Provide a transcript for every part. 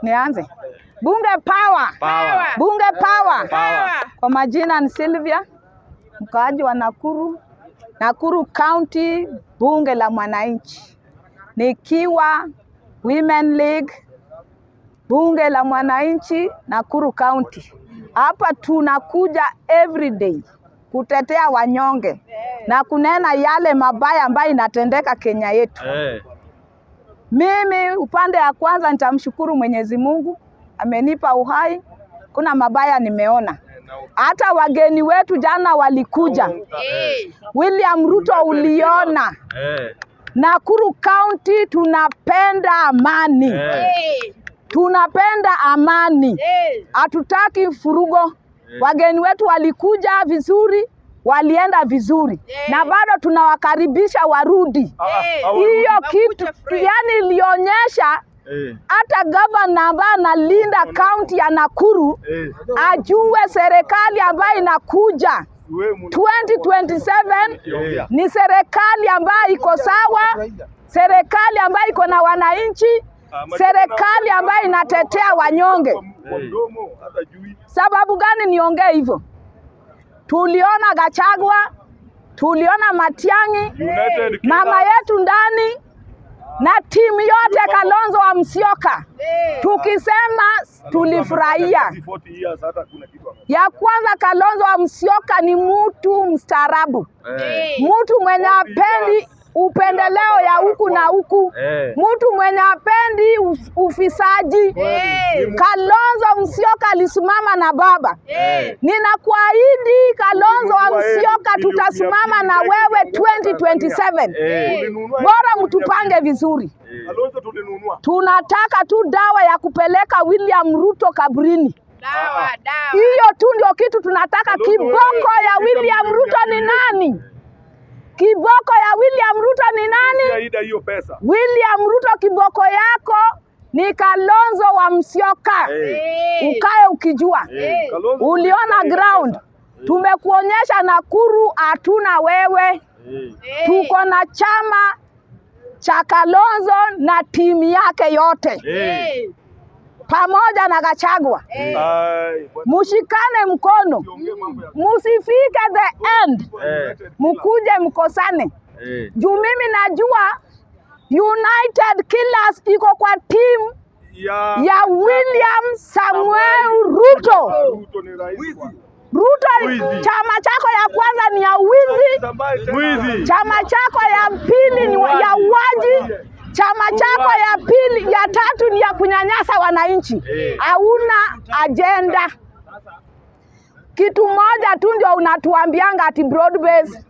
Nianze. Bunge power. Bunge power. Kwa majina ni Sylvia, mkaaji wa Nakuru County, bunge la mwananchi. Nikiwa Women League, bunge la mwananchi Nakuru County. Hapa tunakuja every day kutetea wanyonge na kunena yale mabaya ambayo inatendeka Kenya yetu. Mimi upande ya kwanza nitamshukuru Mwenyezi Mungu, amenipa uhai. Kuna mabaya nimeona. Hata wageni wetu jana walikuja. William Ruto uliona. Nakuru County tunapenda amani. Tunapenda amani. Hatutaki furugo. Wageni wetu walikuja vizuri, walienda vizuri. Na bado tunawakaribisha warudi. Hiyo kitu yani ilionyesha hata governor ambaye analinda county ya Nakuru ajue serikali ambayo inakuja 2027 ni serikali ambayo iko sawa, serikali ambayo iko na wananchi, serikali ambayo inatetea wanyonge. Sababu gani niongee hivyo? Tuliona Gachagua, tuliona Matiang'i, mama yetu ndani na timu yote Kalonzo wa Musyoka. Tukisema tulifurahia. Ya kwanza, Kalonzo wa Musyoka ni mtu mstaarabu. Mtu mwenye apendi upendeleo ya huku na huku. Mtu mwenye apendi ufisaji. Kalonzo Musyoka alisimama na baba. Ninakuahidi Kalonzo wa Musyoka tutasimama na wewe 2027. Bora mtupange vizuri. Tunataka tu dawa ya kupeleka William Ruto kaburini. Hiyo tu ndio kitu tunataka. Kiboko ya William Ruto ni nani? Kiboko ya William Ruto ni nani? William Ruto, kiboko yako ni Kalonzo wa Musyoka. Ukae ukijua. Uliona ground. Tumekuonyesha Nakuru hatuna wewe. Tuko na chama cha Kalonzo na timu yake yote. Pamoja na Gachagua. Mushikane mkono. Musifike the end. Mukuje mkosane. Juu mimi najua United Killers iko kwa team ya William Samuel Ruto. Ruto, chama chako ya kwanza ni ya wizi. Chama chako ya pili ni ya uwaji. Chama chako ya pili, ya tatu ni ya kunyanyasa wananchi. Hauna agenda. Kitu moja tu ndio unatuambianga ati broad base,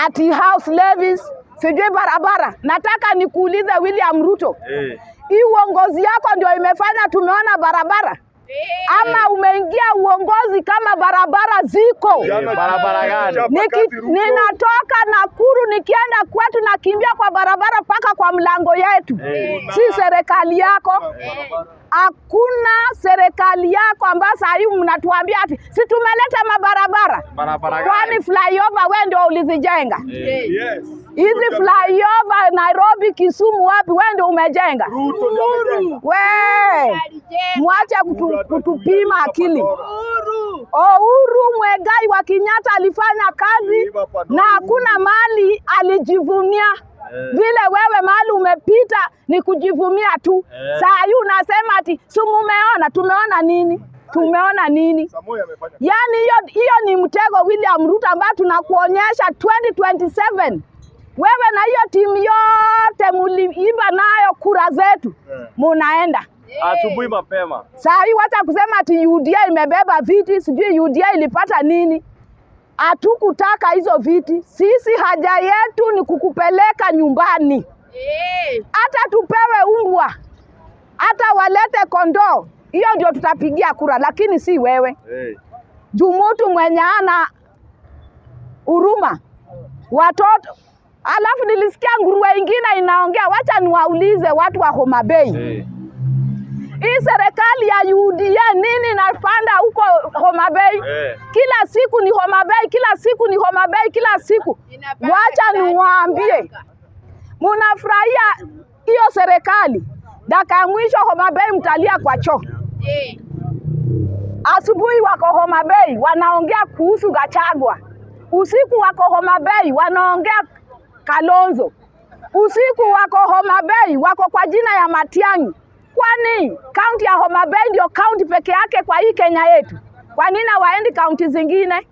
ati house levies, sijui barabara. Nataka nikuulize William Ruto. Hii uongozi yako ndio imefanya tumeona barabara? Ama umeingia uongozi kama barabara ziko? Barabara gani? Ninatoka Nakuru nikienda kwetu nakimbia kwa barabara paka kwa mlango yetu. Si serikali yako. Hakuna serikali yako ambayo sasa hivi mnatuambia ati si tumeleta mabarabara. Kwani flyover wewe ndio ulizijenga? Hizi flyover Nairobi, Kisumu, wapi wewe ndio umejenga? Wewe mwache kutupima akili. Uhuru Muigai wa Kenyatta alifanya kazi na hakuna mali alijivunia. Vile wewe mali umepita ni kujivunia tu. Saa hii unasema ati mumeona, tumeona nini? Tumeona nini? Yani hiyo ni mtego William Ruto ambao tunakuonyesha 2027. Wewe na hiyo timu yote muliiba nayo kura zetu. Munaenda asubuhi mapema. Saa hii wacha kusema ati UDA imebeba viti, sijui UDA ilipata nini. Hatukutaka hizo viti. Sisi haja yetu ni kukupeleka nyumbani. Hata tupewe umbwa, hata walete kondoo, hiyo ndio tutapigia kura, lakini si wewe. Jumutu mwenye ana huruma watoto. Alafu nilisikia nguruwe ingine inaongea. Wacha niwaulize watu wa Homa Bay. Hii serikali ya UDA nini inapanda huko Homa Bay? Kila siku ni Homa Bay, kila siku ni Homa Bay, kila siku. Wacha niwaambie, munafurahia hiyo serikali. Dakika ya mwisho Homa Bay mtalia kwa choo. Asubuhi wako Homa Bay wanaongea kuhusu Gachagua. Usiku wako Homa Bay wanaongea Kalonzo. Usiku wako Homa Bay wako kwa jina ya Matiang'i. Kwani kaunti ya Homa Bay ndio kaunti peke yake kwa hii Kenya yetu? Kwa nini waendi kaunti zingine?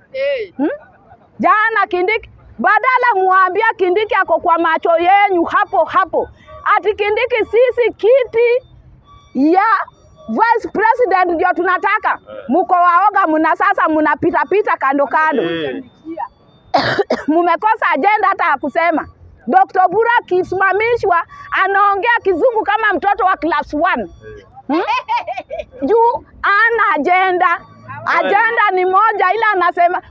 Jana Kindiki, badala muambia Kindiki ako kwa macho yenyu hapo hapo. Ati Kindiki sisi kiti ya Vice President ndio tunataka. Muko waoga muna sasa munapita pita kando kando. Mumekosa agenda hata ya kusema. Dr. Bura kisimamishwa anaongea kizungu kama mtoto wa class 1. Juu ana agenda. Agenda ni moja, ila anasema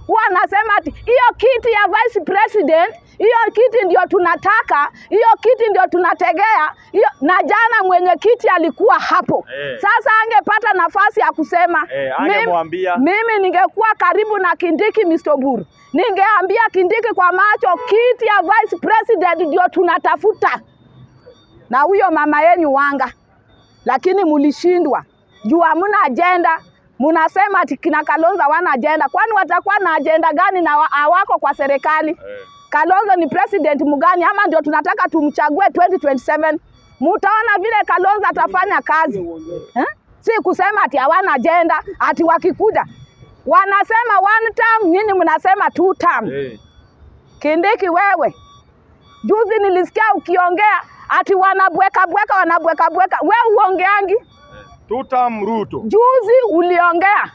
ati hiyo kiti ya Vice President, hiyo kiti ndio tunataka, hiyo kiti ndio tunategea. Hiyo na jana mwenye kiti alikuwa hapo. Sasa angepata nafasi ya kusema. Mimi ningekuwa karibu na Kindiki Mr. Buru. Ningeambia Kindiki kwa macho, kiti ya Vice President ndio tunatafuta. Na huyo mama yenu Wanga. Lakini mulishindwa. Juu hamuna agenda. Munasema ati kina Kalonzo wana agenda. Kwani watakuwa na agenda gani na hawako kwa serikali? Kalonzo ni president mgani ama ndio tunataka tumchague 2027? Mutaona vile Kalonzo atafanya kazi. Si kusema ati hawana agenda, ati wakikuja wanasema 1 term, nyinyi mnasema 2 term. Kindiki wewe, juzi nilisikia ukiongea ati wanabweka. Wewe uongeangi? 2 term Ruto. Juzi uliongea.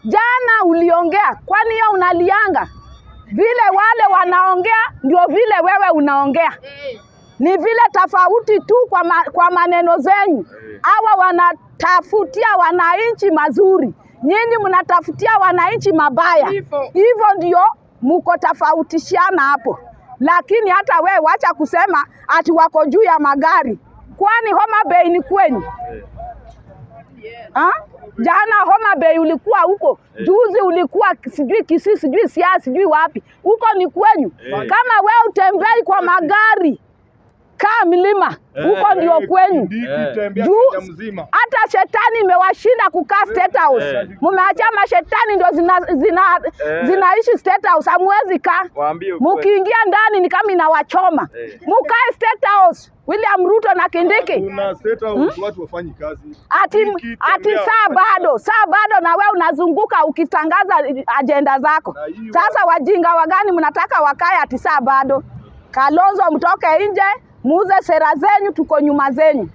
Jana uliongea. Kwani hiyo unalianga? Vile wale wanaongea ndio vile wewe unaongea. Ni vile tofauti tu kwa maneno zenyu. Hawa wanatafutia wananchi mazuri. Nyinyi mnatafutia wananchi mabaya. Hivyo ndio mko tofautishiana hapo. Lakini hata wewe wacha kusema ati wako juu ya magari. Kwani Homa Bay ni kwenyu? Jana Homa Bay ulikuwa huko. Juzi ulikuwa sijui Kisii, sijui Siaya, sijui wapi. Huko ni kwenyu. Kama wewe utembei kwa magari kaa milima, huko ndio kwenyu. Hata shetani imewashinda kukaa State House. Mumeacha mashetani ndio zinaishi State House, hamwezi kaa. Mukiingia ndani ni kama inawachoma. Mukae State House. William Ruto na Kindiki. Kuna State House watu wafanyi kazi. Ati saa bado na wewe unazunguka ukitangaza agenda zako. Sasa wajinga wagani mnataka wakae ati saa bado? Kalonzo mtoke nje, muuze sera zenyu, tuko nyuma zenyu.